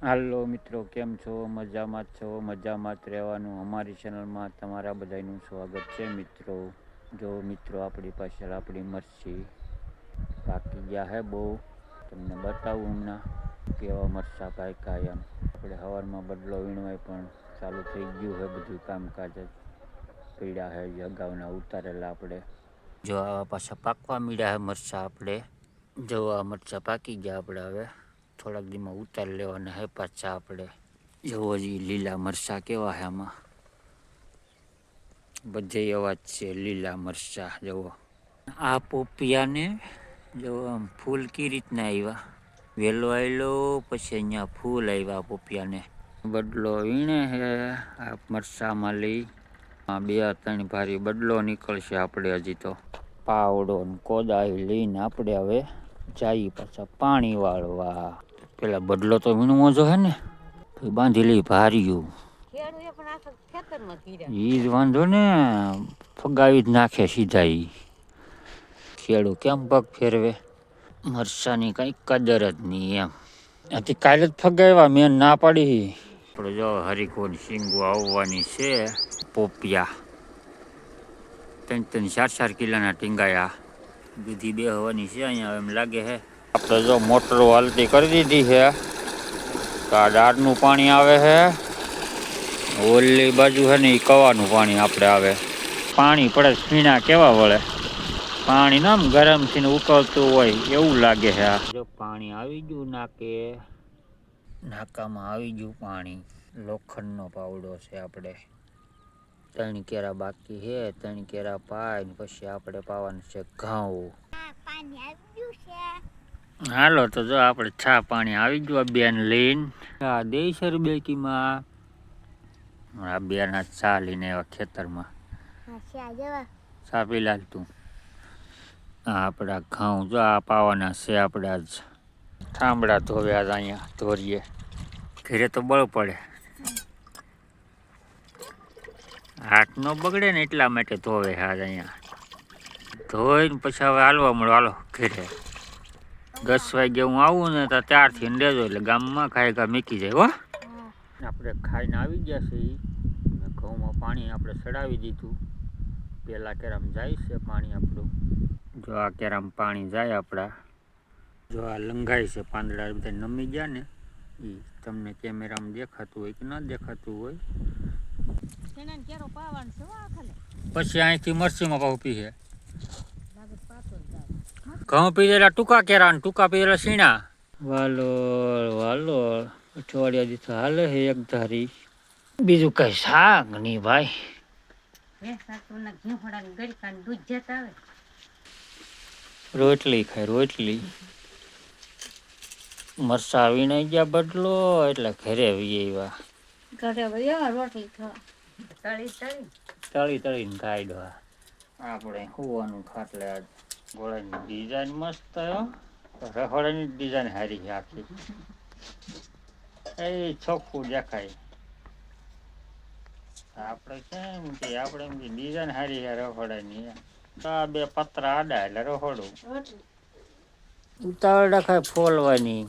હાલો મિત્રો, કેમ છો? મજામાં જ છો? મજામાં જ રહેવાનું. અમારી ચેનલમાં તમારા બધાનું સ્વાગત છે મિત્રો. જો મિત્રો, આપણી પાછળ આપણી મરચી પાકી ગયા હે બહુ. તમને બતાવું હમણાં કેવા મરચાં પાક્યા એમ. આપણે સવારમાં બદલો વીણવાય પણ ચાલુ થઈ ગયું છે બધું કામકાજ જ. પીડા હે અગાઉના ઉતારેલા આપણે. જો આવા પાછા પાકવા મીડ્યા હે મરચાં આપણે. જો આ મરચાં પાકી ગયા આપણે હવે થોડાક દીમાં ઉતારી લેવાના હે પાછા આપણે. જોવો હજી લીલા મરચાં કેવા હે આમાં. બધે એવા જ છે લીલા મરચાં. જુઓ આ પોપિયાને જો આમ ફૂલ કઈ રીતના આવ્યા. વેલો આવેલો પછી અહીંયા ફૂલ આવ્યા પોપિયાને. બદલો વીણે હે આ મરચાંમાં લઈ. બે ત્રણ ભારી બદલો નીકળશે આપણે હજી તો. પાવડો ને કોદાળી લઈને આપણે હવે જઈએ પાછા પાણી વાળવા. પેલા બદલો તો વીણવો જો હે ને બાંધી લઈ ભાર્યું. ઈ જ વાંધો ને, ફગાવી જ નાખે સીધા. ઈ ખેડૂ કેમ પગ ફેરવે, મરસાની કઈ કદર જ નહીં એમ. આથી કાલે જ ફગાવ્યા, મેં ના પાડી. આપણે જો હરીકોડ શીંગો આવવાની છે. પોપિયા 3-4 કિલોના ટીંગાયા. દૂધી બે હવાની છે અહીંયા એમ લાગે છે. આપણે જો મોટરો હાલતી કરી દીધી છે. તો આ દાળનું પાણી આવે છે. ઓલી બાજુ છે ને એ કવાનું પાણી આપણે આવે. પાણી પડે પીણા કેવા વળે. પાણી નામ ગરમ થઈને ઉકળતું હોય એવું લાગે છે. આ જો પાણી આવી ગયું નાકામાં આવી ગયું પાણી. લોખંડનો પાવડો છે આપણે. 3 કેરા બાકી છે. 3 કેરા પાય પછી આપણે પાવાનું છે ઘઉં. હાલો તો જો આપણે છા પાણી આવી ગયું બેન લઈને. આ દેશર બેકીમાં આ બેના ચા લઈને આવ્યા ખેતરમાં. ચા પી લાલ તું. આપણા ઘઉં જો આ પાવાના છે આપણે આજ. ઠામડા ધોવ્યા અહીંયા ધોરીએ. ઘરે તો બળ પડે. હાથ ન બગડે ને એટલા માટે ધોવે આજ અહીંયા. ધોઈને પછી હવે હાલવા મળો. હાલો ઘરે 10 વાગે હું આવું ને તો ત્યારથી લેજો એટલે ગામમાં ખાઈ ઘા મૂકી જાય. હો આપણે ખાઈને આવી ગયા છીએ. ઘઉંમાં પાણી આપણે ચડાવી દીધું. પેલા કેરામ જાય છે પાણી આપણું. જો આ કેરામ પાણી જાય આપણા. જો આ લંઘાય છે પાંદડા બધા નમી ગયા ને એ તમને કેમેરામાં દેખાતું હોય કે ન દેખાતું હોય. પછી અહીંથી મરચીમાં પાઉં પીએ. ઘઉં પીધેલા ટૂંકા કેરા ને ટૂંકા પીધેલા સીણા. વાલો અઠવાડિયા દિવસ હાલે છે એક ધારી. બીજું કઈ શાક નહીં ભાઈ. રોટલી ખાય રોટલી. મરસા વીણાઈ ગયા બદલો એટલે ઘરે આવ્યા. તળી તળીને કાઢવા. આપણે હોવાનું ખાટલે આજ ગોળાની ડિઝાઇન મસ્ત. રખોડાની ડિઝાઇન સારી છે આખી. એ ચોખ્ખું દેખાય. આપણે કેમ કે આપણે એમ કે ડિઝાઇન સારી છે રખોડાની. આ બે પતરા આડા એટલે રખોડું. ઉતાવળ રખાય ફોલવાની.